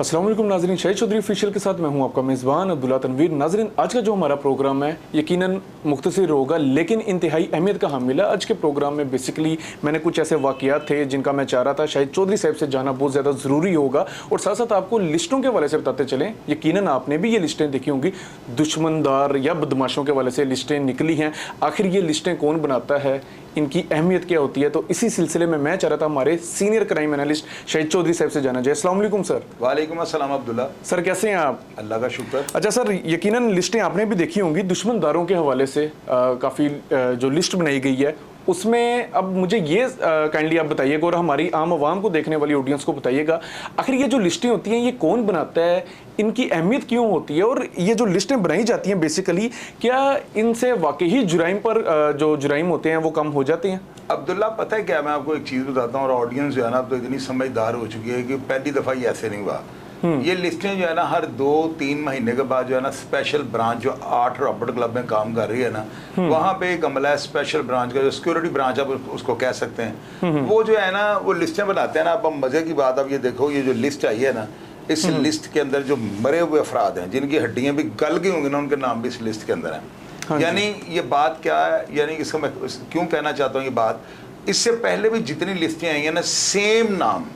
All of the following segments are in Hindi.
अस्सलाम वालेकुम नाज़रीन, शाहिद चौधरी ऑफिशियल के साथ मैं हूं आपका मेज़बान अब्दुल्ला तनवीर। नाज़रीन, आज का जो हमारा प्रोग्राम है यकीनन मुख्तसर होगा लेकिन इंतहाई अहमियत का हामिल है। आज के प्रोग्राम में बेसिकली मैंने कुछ ऐसे वाक़यात थे जिनका मैं चाह रहा था शाहिद चौधरी साहब से जाना बहुत ज़्यादा ज़रूरी होगा, और साथ साथ आपको लिस्टों के हवाले से बताते चलें। यकीनन आपने भी ये लिस्टें देखी होंगी, दुश्मनदार या बदमाशों के हवाले से लिस्टें निकली हैं। आखिर ये लिस्टें कौन बनाता है, इनकी अहमियत क्या होती है, तो इसी सिलसिले में मैं चाह रहा था हमारे senior crime analyst Shahid Chaudhary साहब से जाना जाए। अस्सलाम वालेकुम सर। वालेकुम अस्सलाम अब्दुल्ला। सर कैसे हैं आप? अल्लाह का शुक्र। अच्छा सर, यकीनन लिस्टें आपने भी देखी होंगी, दुश्मनदारों के हवाले से काफ़ी जो लिस्ट बनाई गई है उसमें अब मुझे ये काइंडली आप बताइएगा और हमारी आम आवाम को देखने वाली ऑडियंस को बताइएगा, आखिर ये जो लिस्टें होती हैं ये कौन बनाता है, इनकी अहमियत क्यों होती है, और ये जो लिस्टें बनाई जाती हैं बेसिकली क्या इनसे वाकई जुराइम पर जो जुराइम होते हैं वो कम हो जाते हैं? अब्दुल्ला, पता है क्या, मैं आपको एक चीज़ बताता हूँ, और ऑडियंस जो है ना अब तो इतनी समझदार हो चुकी है कि पहली दफ़ा ये ऐसे नहीं हुआ। ये लिस्टें जो है ना हर 2-3 महीने के बाद जो है ना स्पेशल ब्रांच जो 8 रॉबर्ट क्लब में काम कर रही है ना, वहाँ पे एक अमला है स्पेशल ब्रांच का, जो सिक्योरिटी ब्रांच आप उसको कह सकते हैं, वो जो है ना वो लिस्टें बनाते हैं ना। अब मज़े की बात, अब ये देखो, ये जो लिस्ट आई है ना, इस लिस्ट के अंदर जो मरे हुए अफराद हैं जिनकी हड्डियाँ भी गल गई होंगी ना, उनके नाम भी इस लिस्ट के अंदर हैं। यानी ये बात क्या है, यानी इसको मैं क्यों कहना चाहता हूँ ये बात, इससे पहले भी जितनी लिस्टें आई हैं ना, सेम नाम,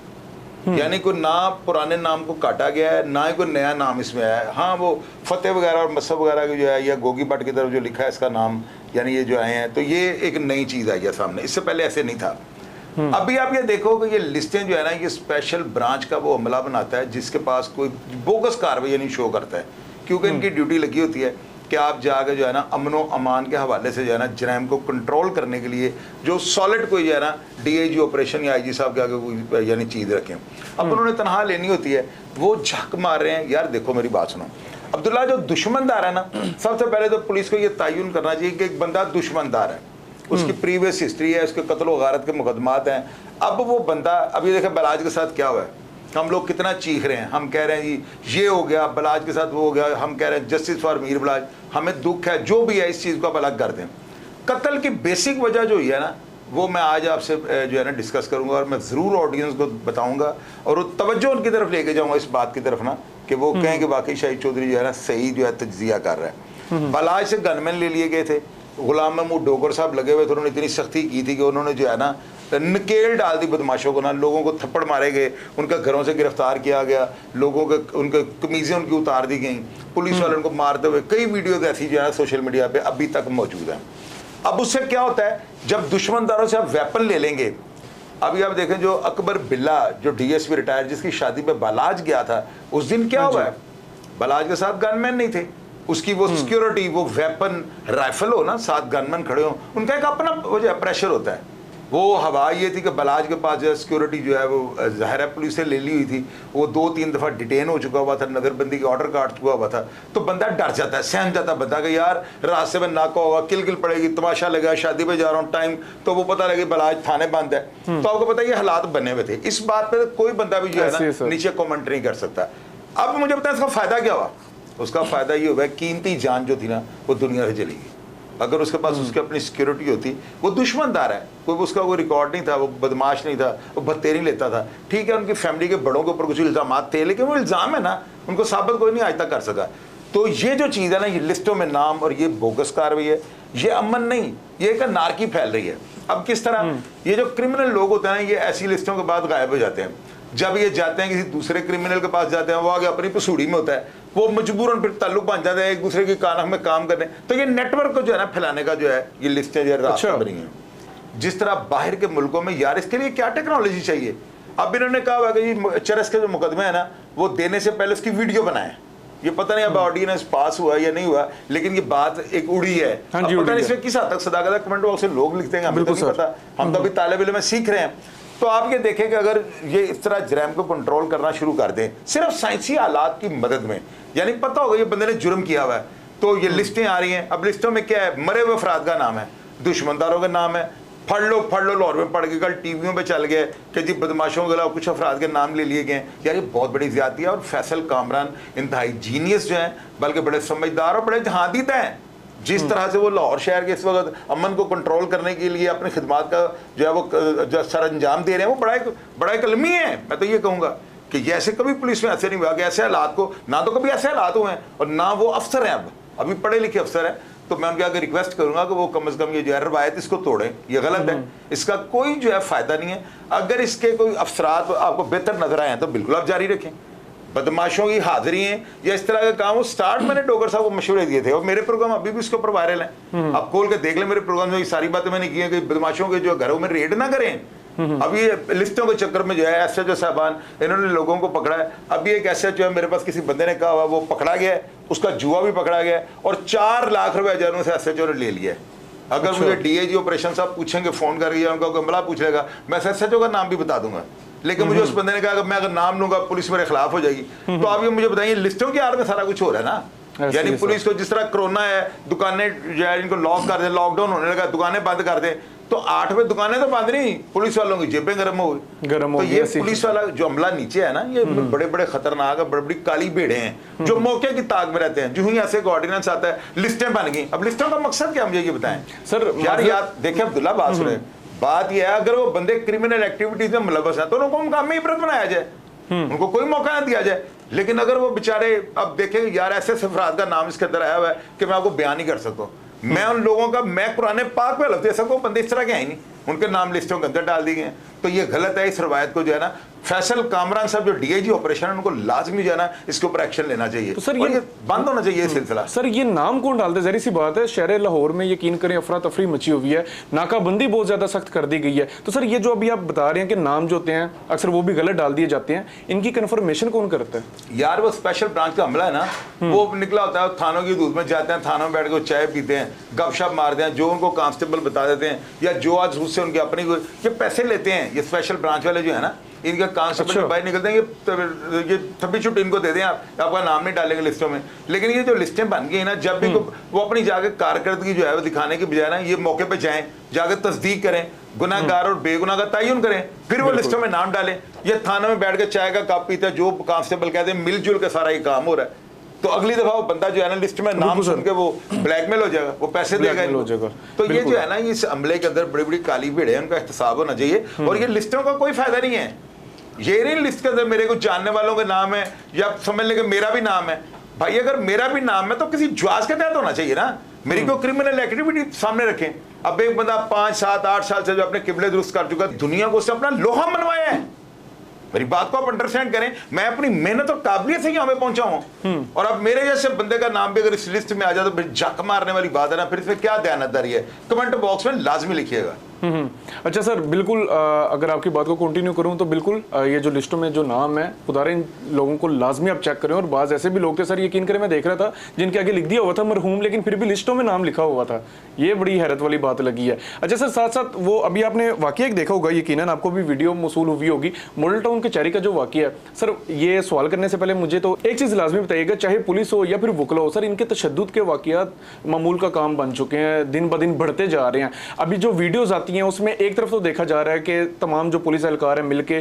यानी कोई ना पुराने नाम को काटा गया है ना ही कोई नया नाम इसमें आया है। हाँ, वो फतेह वगैरह और मसहब वगैरह की जो है, या गोगी भट्ट की तरफ जो लिखा है इसका नाम, यानी ये जो आए हैं, तो ये एक नई चीज़ आई है सामने, इससे पहले ऐसे नहीं था। अभी आप ये देखो कि ये लिस्टें जो है ना, ये स्पेशल ब्रांच का वो अमला बनाता है जिसके पास कोई बोगस कार्रवाई नहीं शो करता है, क्योंकि इनकी ड्यूटी लगी होती है कि आप जाकर जो है ना अमन व अमान के हवाले से जो है ना जराइम को कंट्रोल करने के लिए जो सॉलिड कोई जो है ना डीआईजी ऑपरेशन या आईजी साहब के आगे कोई यानी चीज़ रखें, अब उन्होंने तनहा लेनी होती है, वो झक मार रहे हैं। यार देखो मेरी बात सुनो अब्दुल्ला, जो दुश्मनदार है ना, सबसे पहले तो पुलिस को ये तयन करना चाहिए कि एक बंदा दुश्मनदार है, उसकी प्रीवियस हिस्ट्री है, उसके कत्ल व गारत के मुकदमात हैं। अब वो बंदा, अभी देखे बलाज के साथ क्या हुआ है, हम लोग कितना चीख रहे हैं, हम कह रहे हैं जी ये हो गया, बलाज के साथ वो हो गया, हम कह रहे हैं जस्टिस फॉर मीर बलाज, हमें दुख है, जो भी है इस चीज़ को आप अलग कर दें। कत्ल की बेसिक वजह जो है ना, वो मैं आज आपसे जो है ना डिस्कस करूंगा, और मैं ज़रूर ऑडियंस को बताऊंगा और वो तवज्जो उनकी तरफ लेके जाऊंगा इस बात की तरफ ना, कि वो कहें कि वाकई शाहिद चौधरी जो है ना सही जो है तज्जिया कर रहा है। बलाज से गनमैन ले लिए गए थे, गुलाम महमूद डोगर साहब लगे हुए थे, उन्होंने इतनी सख्ती की थी कि उन्होंने जो है ना नकेल डाल दी बदमाशों को ना, लोगों को थप्पड़ मारे गए, उनका घरों से गिरफ्तार किया गया, लोगों के उनके कमीज़ें उनकी उतार दी गई, पुलिस वाले उनको मारते हुए, कई वीडियोज ऐसी जो है सोशल मीडिया पे अभी तक मौजूद हैं। अब उससे क्या होता है, जब दुश्मनदारों से आप वेपन ले लेंगे, अभी आप देखें जो अकबर बिल्ला जो डीएसपी रिटायर, जिसकी शादी पे बलाज गया था, उस दिन क्या हुआ है, बलाज के साथ गनमैन नहीं थे, उसकी वो सिक्योरिटी, वो वेपन राइफल हो ना, साथ गनमैन खड़े हो, उनका एक अपना वो जो प्रेशर होता है। वो हवा ये थी कि बलाज के पास जो सिक्योरिटी जो है वो ज़ाहिर है पुलिस से ले ली हुई थी, वो 2-3 दफ़ा डिटेन हो चुका हुआ था, नज़रबंदी की ऑर्डर काट चुका हुआ था, तो बंदा डर जाता है, सहम जाता है बंदा कि यार रास्ते में नाका होगा, किल पड़ेगी, तमाशा लगा, शादी पे जा रहा हूँ, टाइम तो वो पता लगे बलाज थाने बंद है, तो आपको पता है ये हालात बने हुए थे। इस बात पर कोई बंदा भी जो है ना नीचे कॉमेंट नहीं कर सकता। अब मुझे पता है इसका फ़ायदा क्या हुआ, उसका फ़ायदा ये हुआ, कीमती जान जो थी ना वो दुनिया से चली गई। अगर उसके पास उसकी अपनी सिक्योरिटी होती, वो दुश्मनदार है, कोई उसका कोई रिकॉर्ड नहीं था, वो बदमाश नहीं था, वो भत्ते नहीं लेता था, ठीक है, उनकी फैमिली के बड़ों के ऊपर कुछ इल्ज़ाम थे, लेकिन वो इल्ज़ाम है ना, उनको साबित कोई नहीं आज तक कर सका। तो ये जो चीज़ है ना, ये लिस्टों में नाम और ये बोगस कार्रवाई है, ये अमन नहीं, ये एक नारकी फैल रही है। अब किस तरह ये जो क्रिमिनल लोग होते हैं ना, ये ऐसी लिस्टों के बाद गायब हो जाते हैं। जब ये जाते हैं किसी दूसरे क्रिमिनल के पास जाते हैं, वो आगे अपनी पसूड़ी में होता है, वो मजबूरन फिर ताल्लुक बन जाते हैं एक दूसरे की कानख में काम करने। तो ये नेटवर्क को जो है ना फैलाने का जो है ये लिस्टें जो है रास्ता बनी है। जिस तरह बाहर के मुल्कों में, यार इसके लिए क्या टेक्नोलॉजी चाहिए। अब इन्होंने कहा हुआ कि चरस के जो मुकदमे है ना, वो देने से पहले उसकी वीडियो बनाए। ये पता नहीं अब ऑर्डिनेंस पास हुआ या नहीं हुआ, लेकिन ये बात एक उड़ी है। पता नहीं इसमें किस हद तक सदाकत है, कमेंट बॉक्स में लोग लिखते हैं, हमें तो नहीं पता, हम तो अभी तालिब इल्म में सीख रहे हैं। तो आप ये देखें कि अगर ये इस तरह जराइम को कंट्रोल करना शुरू कर दें सिर्फ साइंसी हालात की मदद में, यानी पता होगा ये बंदे ने जुर्म किया हुआ है, तो ये लिस्टें आ रही हैं। अब लिस्टों में क्या है, मरे हुए अफराद का नाम है, दुश्मनदारों का नाम है, फड़ लो लाहौर में पड़ के कल टीवियों पे चल गए कि जी बदमाशों के अलावा कुछ अफराद के नाम ले लिए गए। यार ये बहुत बड़ी ज्यादती है। और फैसल कामरान इंतहाई जीनियस जो हैं, बल्कि बड़े समझदार और बड़े जहादीत हैं। जिस तरह से वो लाहौर शहर के इस वक्त अमन को कंट्रोल करने के लिए अपनी खिदमात का जो है वो जो सर अंजाम दे रहे हैं, वो बड़ा एक अलमी है। मैं तो ये कहूँगा कि जैसे कभी पुलिस में ऐसे नहीं हुआ कि ऐसे हालात को, ना तो कभी ऐसे हालात हुए हैं और ना वो अफसर हैं, अब अभी पढ़े लिखे अफसर हैं, तो मैं उनके आगे रिक्वेस्ट करूंगा कि वो कम से कम ये जो है रवायत इसको तोड़ें, ये गलत है, इसका कोई जो है फायदा नहीं है। अगर इसके कोई अफसरात आपको बेहतर नजर आए तो बिल्कुल आप जारी रखें। बदमाशों की हाजिरी है या इस तरह का काम, वो स्टार्ट मैंने डोगर साहब को मशवरे दिए थे और मेरे प्रोग्राम अभी भी उसके ऊपर वायरल हैं, आप खोल के देख लें मेरे प्रोग्राम में, ये सारी बातें मैंने की है कि बदमाशों के जो घरों में रेड ना करें। अभी ये लिस्टों के चक्कर में जो है एसएचओ साहबान इन्होंने लोगों को पकड़ा है। अभी एक एसएचओ है मेरे पास, किसी बंदे ने कहा हुआ वो पकड़ा गया है, उसका जुआ भी पकड़ा गया है और 4 लाख रुपए जनों से एसएचओ ने ले लिया है। अगर मुझे डीएजी ऑपरेशन साहब पूछेंगे फोन करके या उनका अमला पूछ लेगा, मैं एसएचओ का नाम भी बता दूंगा, लेकिन मुझे उस बंदे ने कहा कि मैं अगर नाम लूंगा पुलिस मेरे खिलाफ हो जाएगी। तो आप ये मुझे बताइए, लिस्टों की आड़ में सारा कुछ हो रहा है ना। यानी पुलिस को जिस तरह कोरोना है, दुकानें जो है इनको लॉक कर दें, लॉकडाउन होने लगा, दुकानें बंद कर दें, तो 8 बजे दुकानें तो बंद नहीं, पुलिस वालों की जेबें गर्म हो गई। तो ये पुलिस वाला जो अमला नीचे है ना, ये बड़े बड़े खतरनाक है, बड़ी बड़ी काली भेड़े हैं जो मौके की ताक में रहते हैं। जो ही ऐसे ऑर्डिनेंस आता है, लिस्टें बन गई। अब लिस्टों का मकसद क्या, मुझे ये बताएं सर। यार देखिए अब्दुल्ला, बात सुने, बात यह है अगर वो बंदे क्रिमिनल एक्टिविटीज में मुलव्वस हैं तो उनको मुकामी इबरत बनाया जाए, उनको कोई मौका ना दिया जाए। लेकिन अगर वो बेचारे, अब देखें यार, ऐसे अफराद का नाम इसके अंदर आया हुआ है कि मैं आपको बयान नहीं कर सकता। मैं उन लोगों का, मैं कुरान पाक में लफ्ज़ दे सकता हूँ, बंदे इस तरह के हैं नहीं, उनके नाम लिस्टों के अंदर डाल दिए गए हैं। तो ये गलत है। इस रवायत को जो है ना, फैसल कामरान साहब जो डीआईजी ऑपरेशन है, उनको लाजमी जो है ना इसके ऊपर एक्शन लेना चाहिए। तो सर ये बंद होना चाहिए सिलसिला। सर ये नाम कौन डालते हैं? जहरी सी बात है, शहर लाहौर में यकीन करें अफरा तफरी मची हुई है, नाकाबंदी बहुत ज्यादा सख्त कर दी गई है। तो सर ये जो अभी आप बता रहे हैं कि नाम जो होते हैं अक्सर वो भी गलत डाल दिए जाते हैं, इनकी कन्फर्मेशन कौन करता है? यार वो स्पेशल ब्रांच का हमला है ना, वो निकला होता है, थानों की दूध में जाते हैं, थानों में बैठ के चाय पीते हैं, गपशप मारते हैं, जो उनको कांस्टेबल बता देते हैं या जो आज उससे उनकी अपनी ये पैसे लेते हैं। ये स्पेशल ब्रांच वाले जो है ना, इनका कांस्टेबल बाहर निकलते हैं, ये थप्पी छुट्टी इनको दे दें, आपका नाम नहीं डालेंगे लिस्टों में। लेकिन ये जो लिस्टें बन गई ना, जब भी वो अपनी जाके कारकर्दगी जो है वो दिखाने की बजाय ना, ये मौके पे जाएं, जाकर तस्दीक करें, गुनाहगार और बेगुनाह का तयन करें, फिर वो लिस्टों में नाम डालें। ये थाने में बैठ के चाय का कप पीते हैं, जो कांस्टेबल कहते हैं मिलजुल के सारा ये काम हो रहा है। तो अगली दफा वो बंदा जो है ना लिस्ट में नाम सुन के वो ब्लैकमेल हो जाएगा, वो पैसे देगा। तो ये जो है ना, इस अमले के अंदर बड़ी बड़ी काली भीड़ है, उनका एहतसाब होना चाहिए। और ये लिस्टों का कोई फायदा नहीं है। ये नहीं लिस्ट के अंदर मेरे को जानने वालों के नाम है या समझ लेंगे मेरा भी नाम है। भाई अगर मेरा भी नाम है तो किसी ज्वाज के तहत होना चाहिए ना, मेरी को क्रिमिनल एक्टिविटी सामने रखें। अब एक बंदा 5, 7, 8 साल से जो अपने किबले दुरुस्त कर चुका, दुनिया को उससे अपना लोहा मनवाया है। मेरी बात को आप अंडरस्टैंड करें, मैं अपनी मेहनत और काबिलियत से यहाँ पे पहुंचा हूँ। और अब मेरे जैसे बंदे का नाम भी अगर इस लिस्ट में आ जाए तो फिर जक मारने वाली बात है ना, फिर इसमें क्या दयानतदारी है? कमेंट बॉक्स में लाजमी लिखिएगा। अच्छा सर, बिल्कुल अगर आपकी बात को कंटिन्यू करूं तो बिल्कुल ये जो लिस्टों में जो नाम है, खुदा इन लोगों को लाजमी आप चेक करें। और बाज़ ऐसे भी लोग थे सर, यकीन करें, मैं देख रहा था जिनके आगे लिख दिया हुआ था मरहूम, लेकिन फिर भी लिस्टों में नाम लिखा हुआ था। ये बड़ी हैरत वाली बात लगी है। अच्छा सर, साथ साथ वो अभी आपने वाकया एक देखा होगा, यकीनन आपको भी वीडियो मौसूल हुई होगी, मॉडल टाउन के चेरी का जो वाकया है। सर ये सवाल करने से पहले मुझे तो एक चीज़ लाजमी बताइएगा, चाहे पुलिस हो या फिर वकला हो, सर इनके तशद्दुद के वाकयात मामूल का काम बन चुके हैं, दिन ब दिन बढ़ते जा रहे हैं। अभी जो वीडियोज़ आती हैं उसमें एक तरफ तो देखा जा रहा है कि तमाम जो पुलिस एहलकार हैं मिलके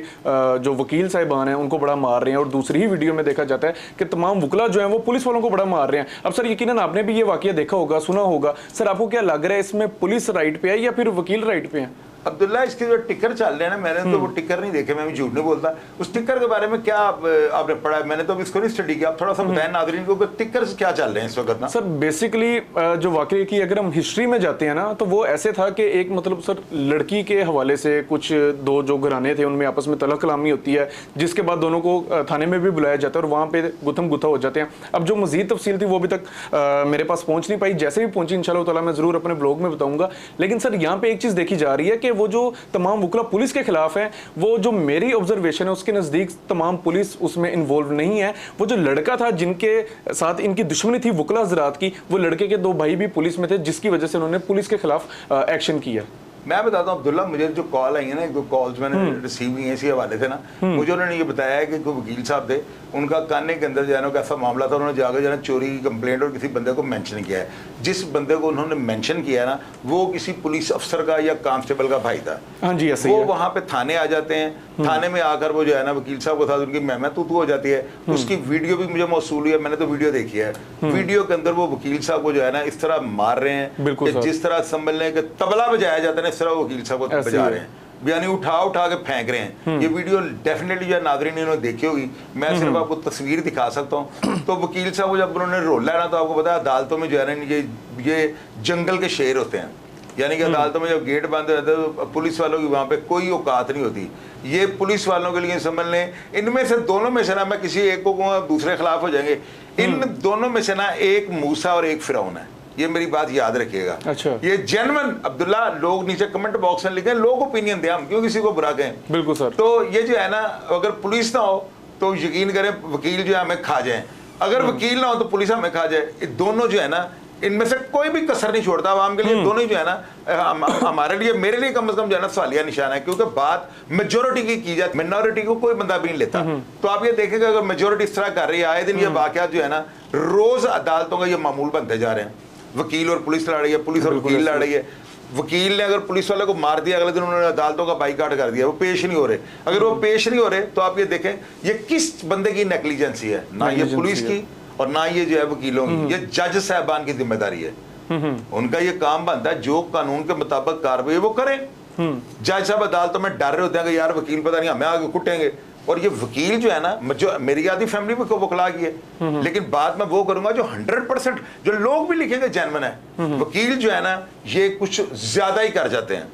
जो वकील साहिबान हैं उनको बड़ा मार रहे हैं, और दूसरी ही वीडियो में देखा जाता है कि तमाम वकला जो हैं वो पुलिस वालों को बड़ा मार रहे हैं। अब सर यकीनन आपने भी ये वाकया देखा होगा, सुना होगा। सर आपको क्या लग रहा है, इसमें पुलिस राइट पे है या फिर वकील राइट पे है? अब्दुल्ला, इसके जो टिकर चल रहे हैं ना, मैंने तो वो टिकर नहीं देखे, मैं भी झूठ नहीं बोलता। उस टिकर के बारे में क्या आपने पढ़ा है? मैंने तो इसको नहीं स्टडी किया, आप थोड़ा सा बताएं नाज़रीन को टिकर क्या चल रहे हैं इस वक्त ना। सर बेसिकली जो वाकये की अगर हम हिस्ट्री में जाते हैं ना, तो वो ऐसे था कि एक मतलब सर लड़की के हवाले से कुछ दो जो घराने थे उनमें आपस में तलक कलामी होती है, जिसके बाद दोनों को थाने में भी बुलाया जाता है और वहाँ पे गुथम गुथा हो जाते हैं। अब जो मजीद तफसील थी वो अभी तक मेरे पास पहुँच नहीं पाई, जैसे भी पहुँची इंशाल्लाह ताला मैं ज़रूर अपने ब्लॉग में बताऊँगा। लेकिन सर यहाँ पे एक चीज़ देखी जा रही है कि वो जो तमाम वकला पुलिस के खिलाफ है, वो जो मेरी ऑब्जर्वेशन है उसके नज़दीक तमाम पुलिस उसमें इन्वॉल्व नहीं है। वो जो लड़का था जिनके साथ इनकी दुश्मनी थी वकला हज़रात की, वो लड़के के 2 भाई भी पुलिस में थे, जिसकी वजह से उन्होंने पुलिस के खिलाफ एक्शन किया। मैं बताता हूँ अब्दुल्ला, मुझे जो कॉल आई है ना, 1-2 कॉल्स मैंने रिसीव हुई हैं इसी हवाले से ना, मुझे उन्होंने ये बताया है कि कोई वकील साहब थे, उनका काने के अंदर जो है ना ऐसा मामला था, उन्होंने जाकर जो है ना चोरी की कंप्लेंट और किसी बंदे को मेंशन किया है। जिस बंदे को उन्होंने मेंशन किया ना, वो किसी पुलिस अफसर का या कांस्टेबल का भाई था। हाँ जी, ऐसे वो वहाँ पे थाने आ जाते हैं, थाने में आकर वो जो है ना वकील साहब के साथ उनकी मैं तू हो जाती है। उसकी वीडियो भी मुझे मौसूल हुई है, मैंने तो वीडियो देखी है। वीडियो के अंदर वो वकील साहब को जो है ना इस तरह मार रहे हैं, जिस तरह समझ लें कि तबला बजाया जाता है, इस तरह वकील साहब को बजा रहे हैं। यानी उठा उठा के फेंक रहे हैं। ये वीडियो डेफिनेटली जो नाज़रीन इन्होंने देखी होगी, मैं सिर्फ आपको तस्वीर दिखा सकता हूँ। तो वकील साहब को जब उन्होंने रोला है ना, तो आपको पता है अदालतों में जो है ना ये जंगल के शेर होते हैं, यानी कि अदालतों में जब गेट बंद रहते हैं तो पुलिस वालों की वहाँ पे कोई औकात नहीं होती। ये पुलिस वालों के लिए समझ लें, इनमें से दोनों में से ना, मैं किसी एक को कहूँगा दूसरे खिलाफ हो जाएंगे, इन दोनों में से ना एक मूसा और एक फिरौन है। ये मेरी बात याद रखिएगा। अच्छा। ये जेन्युइन अब्दुल्ला, लोग नीचे कमेंट बॉक्स में लिखें, लोग ओपिनियन दें, हम क्यों किसी को बुरा कहें। बिल्कुल सर। तो ये जो है ना, अगर पुलिस ना हो तो यकीन करें वकील जो है हमें खा जाए, अगर वकील ना हो तो पुलिस हमें खा जाए। ये दोनों जो है ना, इनमें से कोई भी कसर नहीं छोड़ता आवाम के लिए। दोनों ही जो है ना हमारे लिए, मेरे लिए कम से कम जो है ना सवालिया निशान है, क्योंकि बात मेजोरिटी की जाती, मिनॉरिटी को कोई बंदा भी नहीं लेता। तो आप ये देखेंगे अगर मेजोरिटी इस तरह कर रही है, आए दिन ये वाकयात जो है ना रोज अदालतों का ये मामूल बनते जा रहे हैं। वकील और पुलिस लड़ रही है, पुलिस और वकील लड़ रही है। वकील ने अगर पुलिस वाले को मार दिया, अगले दिन उन्होंने अदालतों का बाइकाट कर दिया, वो पेश नहीं हो रहे। अगर वो पेश नहीं हो रहे तो आप ये देखें ये किस बंदे की नेग्लिजेंसी है, ना ये पुलिस की और ना ये जो है वकीलों की, ये जज साहबान की जिम्मेदारी है। उनका ये काम बनता है जो कानून के मुताबिक कार्रवाई वो करें। जज साहब अदालतों में डर रहे होते हैं कि यार वकील पता नहीं हमें आगे कुटेंगे, और ये वकील जो है ना, जो मेरी आधी फैमिली में को वकला की है, लेकिन बात मैं वो करूंगा जो 100% जो लोग भी लिखेंगे जेन्युइन है। वकील जो है ना ये कुछ ज्यादा ही कर जाते हैं।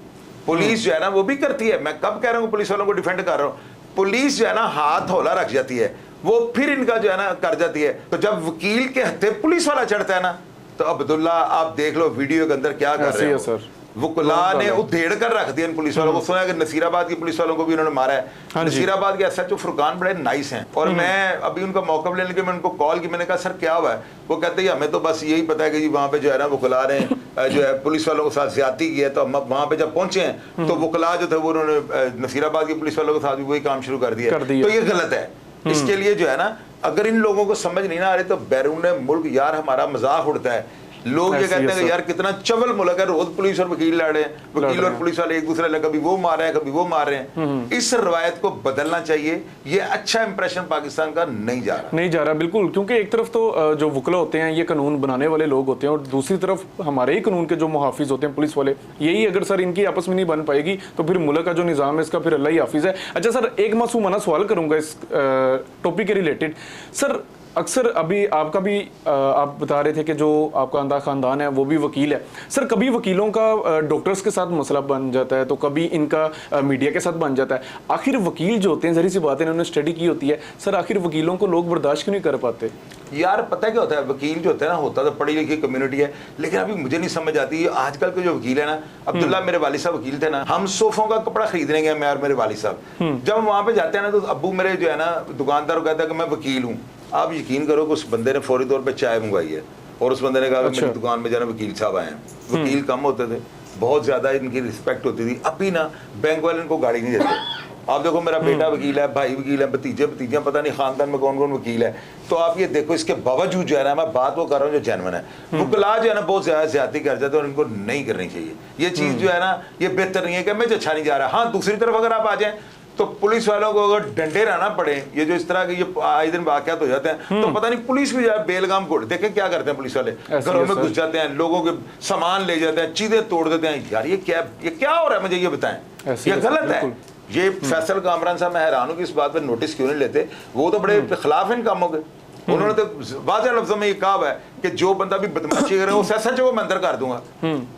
पुलिस जो है ना वो भी करती है, मैं कब कह रहा हूँ पुलिस वालों को डिफेंड कर रहा हूँ, पुलिस जो है ना हाथ हौला रख जाती है, वो फिर इनका जो है ना कर जाती है। तो जब वकील के हत्थे पुलिस वाला चढ़ता है ना, तो अब्दुल्ला आप देख लो वीडियो के अंदर क्या कर रहे हैं सर। वकला ने उधेड़ कर रख दिया इन पुलिस वालों को। सुना कि नसीराबाद की पुलिस वालों को भी उन्होंने मारा है। नसीराबाद के एसएचओ फुरकान बड़े नाइस हैं, और मैं अभी उनका मौका लेने के मैं उनको कॉल की, मैंने कहा सर क्या हुआ है। वो कहते हैं हमें तो बस यही पता है कि जी वहाँ पे जो है ना वकला ने जो है पुलिस वालों के साथ ज्यादती की है। तो हम वहाँ पे जब पहुंचे हैं तो वकला जो थे वो उन्होंने नसीराबाद की पुलिस वालों के साथ भी वही काम शुरू कर दिया। तो ये गलत है। इसके लिए जो है ना, अगर इन लोगों को समझ नहीं ना आ रही तो बैरून मुल्क यार हमारा मजाक उड़ता है। लोग ये कहते हैं कि यार कितना चवल मुल्क है, रोज पुलिस और वकील लड़ रहे हैं, वकील और पुलिस वाले एक दूसरे लगे, कभी वो मार रहे हैं कभी वो मार रहे हैं। इस रवायत को बदलना चाहिए। ये अच्छा इंप्रेशन पाकिस्तान का नहीं जा रहा बिल्कुल, क्योंकि एक तरफ तो जो वकला होते हैं ये कानून बनाने वाले लोग होते हैं, और दूसरी तरफ हमारे ही कानून के जो मुहाफिज होते हैं पुलिस वाले, यही अगर सर इनकी आपस में नहीं बन पाएगी तो फिर मुल्क का जो निज़ाम है इसका फिर अल्लाह ही हाफिज है। अच्छा सर, एक मासूमाना सवाल करूंगा इस टॉपिक के रिलेटेड। सर अक्सर अभी आपका भी आप बता रहे थे कि जो आपका खानदान है वो भी वकील है। सर कभी वकीलों का डॉक्टर्स के साथ मसला बन जाता है, तो कभी इनका मीडिया के साथ बन जाता है। आखिर वकील जो होते हैं, जहरी सी बात है, इन्होंने स्टडी की होती है सर, आखिर वकीलों को लोग बर्दाश्त क्यों नहीं कर पाते? यार पता है क्या होता है, वकील जो होता है ना, होता तो पढ़ी लिखी कम्युनिटी है, लेकिन अभी मुझे नहीं समझ आती है आजकल के जो वकील है ना। अब्दुल्ला मेरे वालिद साहब वकील थे ना, हम सोफों का कपड़ा खरीदने गए, मैं और मेरे वालिद साहब। जब हम वहाँ पे जाते हैं ना तो अब्बू मेरे जो है ना दुकानदार कहता है कि मैं वकील हूँ। आप यकीन करो कि उस बंदे ने फौरी तौर पे चाय मंगवाई है, और उस बंदे ने कहा कि मेरी दुकान में जाना वकील साहब आए हैं। वकील कम होते थे, बहुत ज्यादा इनकी रिस्पेक्ट होती थी। अभी ना बैंक वाले इनको गाड़ी नहीं देते। आप देखो मेरा बेटा वकील है, भाई वकील है, भतीजियां पता नहीं खानदान में कौन कौन वकील है। तो आप ये देखो, इसके बावजूद जो है ना, मैं बात वो कर रहा हूँ जो जेन्युइन है, वकला जो है ना बहुत ज्यादा ज्यादती कर जाते हैं, और इनको नहीं करनी चाहिए। ये चीज जो है ना ये बेहतर नहीं है कि मैं अच्छा नहीं जा रहा। हाँ, दूसरी तरफ अगर आप आ जाए तो पुलिस वालों को अगर डंडे रहना पड़े, ये जो इस तरह के ये आए दिन वाकयात हो जाते हैं, तो पता नहीं पुलिस भी जाए बेलगाम कोड देखें क्या करते हैं। पुलिस वाले घरों में घुस जाते हैं, लोगों के सामान ले जाते हैं, चीजें तोड़ देते हैं। यार ये क्या हो रहा है, मुझे ये बताएं। ये गलत है। ये फैसल कामरान साहब, मैं हैरान हूँ कि इस बात पर नोटिस क्यों नहीं लेते। वो तो बड़े खिलाफ इन कामों के। उन्होंने तो वाज़ेह लफ्ज़ों में ये कहा है कि जो बंदा भी बदमाशी करे वो सच वो मैं अंदर कर दूंगा।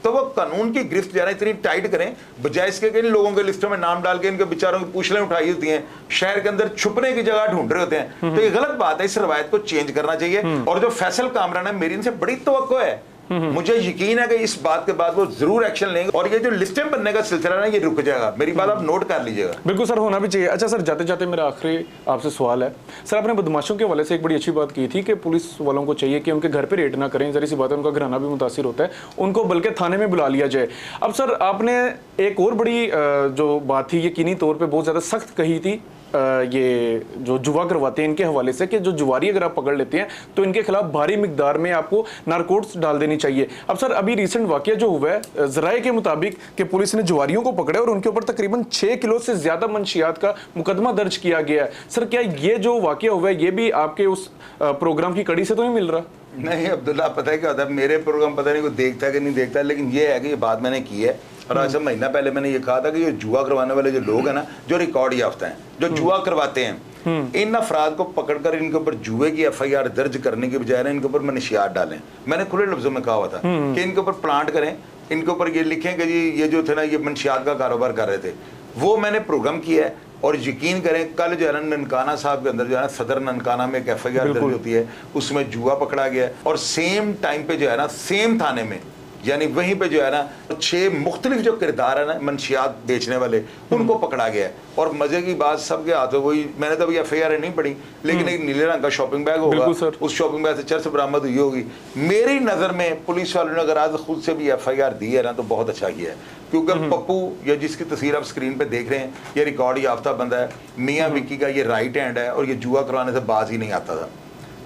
तो वो कानून की गिरफ्त जो है ना इतनी टाइट करें, बजाय इसके कि इन लोगों के लिस्टों में नाम डाल के इनके बेचारों की पूछलें उठाई होती हैं, शहर के अंदर छुपने की जगह ढूंढ रहे होते हैं। तो ये गलत बात है, इस रवायत को चेंज करना चाहिए। और जो फैसल कामरान है, मेरी इनसे बड़ी तवक्को है। मुझे यकीन है कि इस बात के बाद वो जरूर एक्शन लेंगे, और ये जो लिस्टें बनने का सिलसिला ना ये रुक जाएगा। मेरी बात आप नोट कर लीजिएगा। बिल्कुल सर, होना भी चाहिए। अच्छा सर, जाते जाते मेरा आखिरी आपसे सवाल है सर, आपने बदमाशों के हवाले से एक बड़ी अच्छी बात की थी कि पुलिस वालों को चाहिए कि उनके घर पे रेड ना करें, जरी सी बात है, उनका घराना भी मुतासिर होता है, उनको बल्कि थाने में बुला लिया जाए। अब सर आपने एक और बड़ी जो बात थी यकीनी तौर पर बहुत ज़्यादा सख्त कही थी, ये जो जुआ करवाते हैं इनके हवाले से, कि जो जुआरी अगर आप पकड़ लेते हैं तो इनके खिलाफ भारी मिकदार में आपको नारकोटिक्स डाल देनी चाहिए। अब सर अभी रिसेंट वाकया जो हुआ है जराए के मुताबिक कि पुलिस ने जुआरियों को पकड़ा और उनके ऊपर तकरीबन 6 किलो से ज्यादा मंशियात का मुकदमा दर्ज किया गया है। सर क्या ये जो वाकया हुआ है ये भी आपके उस प्रोग्राम की कड़ी से तो नहीं मिल रहा? नहीं अब्दुल्ला, पता है क्या होता है, मेरे प्रोग्राम पता नहीं कोई देखता है कि नहीं देखता, लेकिन ये है कि ये बात मैंने की है और आज से महीना पहले मैंने ये कहा था कि ये जुआ करवाने वाले जो लोग हैं ना, जो रिकॉर्ड याफ्ता हैं, जो जुआ करवाते हैं, इन अफराद को पकड़कर इनके ऊपर जुए की FIR दर्ज करने के बजाय ना इनके ऊपर मनशियात डालें। मैंने खुले लफ्जों में कहा हुआ था कि इनके ऊपर प्लांट करें, इनके ऊपर ये लिखें कि जी ये जो थे ना, ये मनशियात का कारोबार कर रहे थे। वो मैंने प्रोग्राम किया है और यकीन करें कल जो है ना ननकाना साहब के अंदर जो है ना, सदर ननकाना में एक FIR दर्ज होती है, उसमें जुआ पकड़ा गया है और सेम टाइम पे जो है ना, सेम थाने में, यानी वहीं पे जो है ना 6 मुख्तलिफ जो किरदार है ना मनशियात बेचने वाले, उनको पकड़ा गया है। और मजे की बात सबके हाथों वही, मैंने तो अभी FIR नहीं पढ़ी, लेकिन एक नीले रंग का शॉपिंग बैग होगा, उस शॉपिंग बैग से चरस बरामद हुई होगी। मेरी नज़र में पुलिस वालों ने अगर आज खुद से भी FIR दी है ना, तो बहुत अच्छा किया है, क्योंकि पप्पू या जिसकी तस्वीर आप स्क्रीन पे देख रहे हैं, ये रिकॉर्ड याफ्ता बंदा है, मियाँ विक्की का ये राइट हैंड है और ये जुआ करवाने से बाज ही नहीं आता था।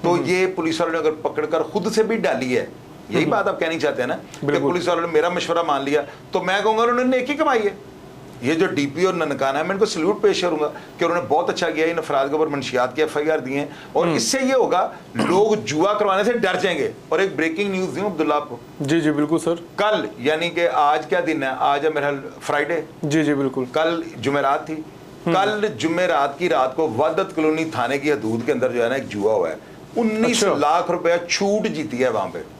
तो ये पुलिस वालों ने अगर पकड़कर खुद से भी डाली है, यही बात आप कहनी चाहते हैं ना कि पुलिस वालों ने मेरा मशवरा मान लिया, तो मैं कहूंगा उन्होंने नेकी कमाई है। ये जो DP और ननकाना है, मैं इनको सल्यूट पेश करूंगा कि उन्होंने बहुत अच्छा किया, इन अफराद के ऊपर मनशियात की FIR दी हैं और इससे ये होगा लोग जुआ करवाने से डर जाएंगे। और एक ब्रेकिंग न्यूज दूं अब्दुल्ला आपको। जी जी बिल्कुल सर। कल यानी कि आज क्या दिन है, आज है मेरा फ्राइडे। जी जी बिल्कुल। कल जुमेरात थी। कल जुमेरात की रात को वहदत कॉलोनी थाने की हदूद के अंदर जो है ना एक जुआ हुआ है, 19 लाख रुपया छूट जीती है वहां पे।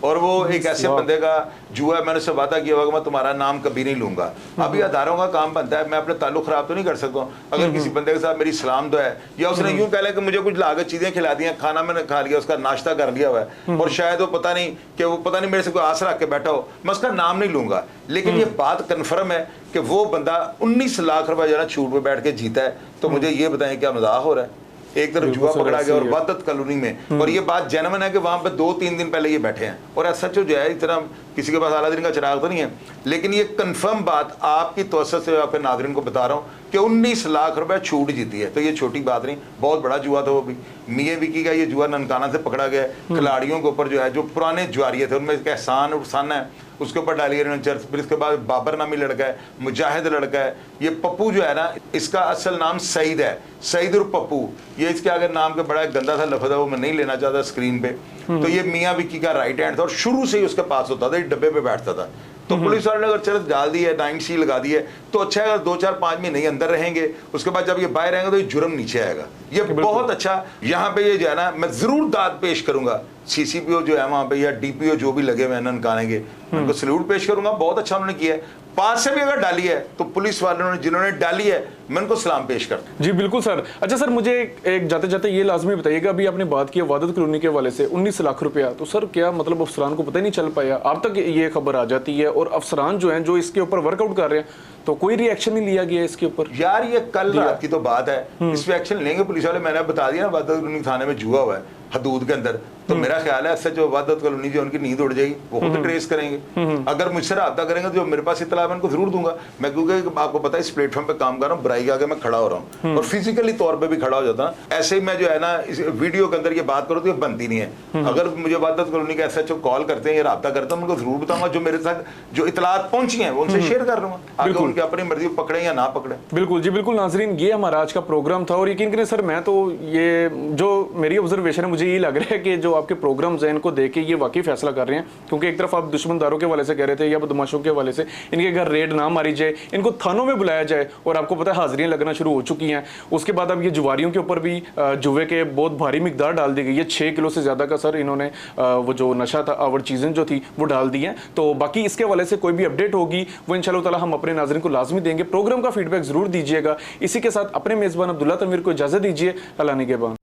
और वो एक ऐसे बंदे का जुआ है, मैंने उससे वादा किया होगा मैं तुम्हारा नाम कभी नहीं लूंगा। अभी अदारों का काम बनता है, मैं अपने ताल्लुक खराब तो नहीं कर सकता हूँ। अगर किसी बंदे के साथ मेरी सलाम तो है, या उसने यूं कह लिया कि मुझे कुछ लागत चीजें खिला दी हैं, खाना मैंने खा लिया, उसका नाश्ता कर लिया हुआ है, और शायद वो पता नहीं मेरे से कोई आस रख के बैठा हो, मैं उसका नाम नहीं लूंगा। लेकिन ये बात कन्फर्म है कि वो बंदा 19 लाख रुपए जो है ना छूट पे बैठ के जीता है। तो मुझे ये बताएं क्या मजाक हो रहा है? एक तरफ जुआ पकड़ा गया और वहदत कॉलोनी में, और ये बात जेन्युइन है कि वहां पे 2-3 दिन पहले ये बैठे हैं। और सच जो है इतना किसी के पास आला दिन का चिराग तो नहीं है, लेकिन ये कंफर्म बात आपकी तवज्जो से आपके नाज़रीन को बता रहा हूँ कि 19 लाख रुपए छूट जीती है। तो ये छोटी बात नहीं, बहुत बड़ा जुआ था वो भी। मियाँ विक्की का ये जुआ ननकाना से पकड़ा गया है। खिलाड़ियों के ऊपर जो है, जो पुराने जुआरिये थे, उनमें एक एहसान उर्सान है, उसके ऊपर डाली है चर्च। फिर इसके बाद बाबर नामी लड़का है, मुजाहिद लड़का है। ये पप्पू जो है ना, इसका असल नाम सईद है, सईद और पप्पू। ये इसके आगे नाम का बड़ा गंदा सा लफ्ज़ है, वो मैं नहीं लेना चाहता स्क्रीन पे। तो ये मियाँ विक्की का राइट हैंड था और शुरू से ही उसके पास होता था, ये डब्बे पे बैठता था। तो पुलिस वाले ने अगर चरस डाल दी है, 9C लगा दी है, तो अच्छा है। अगर 2-4-5 महीने अंदर रहेंगे, उसके बाद जब ये बाहर रहेंगे तो ये जुर्म नीचे आएगा। ये बहुत अच्छा। यहाँ पे ये जो है ना, मैं जरूर दाद पेश करूंगा CCPO जो है वहाँ पे, या DPO जो भी लगे हुए हैं ननकाने के, उनको सल्यूट पेश करूंगा। बहुत अच्छा उन्होंने किया है। पास से भी अगर डाली है तो पुलिस वालों ने जिन्होंने डाली है, मैं उनको सलाम पेश करता हूं। जी बिल्कुल सर। अच्छा सर, मुझे एक जाते जाते ये लाजमी बताइएगा, अभी आपने बात की वहदत कॉलोनी के हवाले से 19 लाख रुपया, तो सर क्या मतलब अफसरान को पता ही नहीं चल पाया? आप तक ये खबर आ जाती है और अफसरान जो हैं, जो इसके ऊपर वर्कआउट कर रहे हैं, तो कोई रिएक्शन नहीं लिया गया इसके ऊपर? यार ये कल रात की तो बात है, इस पे एक्शन लेंगे पुलिस वाले। मैंने बता दिया ना, वहदत कॉलोनी थाने में जुआ हुआ है हदूद के अंदर, तो मेरा ख्याल है ऐसे जो वहदत कॉलोनी जो उनकी नींद उड़ जाएगी, वो खुद ट्रेस करेंगे। अगर मुझसे रब्ता करेंगे तो जो मेरे पास इतला मैं उनको जरूर दूंगा। मैं क्योंकि आपको पता है इस प्लेटफॉर्म पे काम कर रहा हूँ, बुराई के आगे मैं खड़ा हो रहा हूँ और फिजिकली तौर पे भी खड़ा हो जाता हूँ। ऐसे ही मैं जो है ना इस वीडियो के अंदर ये बात करूँ तो ये बनती नहीं है। अगर मुझे वहदत कॉलोनी का SHO कॉल करते हैं या रब्ता करते हैं, उनको जरूर बताऊंगा। जो मेरे साथ जो इतलात पहुंची हैं वो उनसे शेयर कर लूंगा, आगे उनकी अपनी मर्जी पकड़े या ना पकड़े। बिल्कुल जी बिल्कुल। नाजरीन, ये हमारा आज का प्रोग्राम था और यकीन करें सर, मैं तो ये जो मेरी ऑब्जर्वेशन है, मुझे ये लग रहा है कि जो आपके प्रोग्राम्स हैं इनको देख के ये वाकई फैसला कर रहे हैं। क्योंकि एक तरफ आप दुश्मनदारों के हवाले से कह रहे थे या बदमाशों के हवाले से, इनके घर रेड ना मारी जाए, इनको थानों में बुलाया जाए, और आपको पता है हाजिरियां लगना शुरू हो चुकी हैं। उसके बाद अब ये जुआरियों के ऊपर भी जुए के बहुत भारी मिकदार डाल दी गई है। 6 किलो से ज़्यादा का सर इन्होंने वो जो नशा था, आवर चीज़ें जो थी वो डाल दी हैं। तो बाकी इसके हवाले से कोई भी अपडेट होगी वो इंशाल्लाह ताला हम अपने नाज़रीन को लाजमी देंगे। प्रोग्राम का फीडबैक जरूर दीजिएगा। इसी के साथ अपने मेज़बान अब्दुल्ला तनवीर को इजाज़त दीजिए। अल्लाह निगहबान।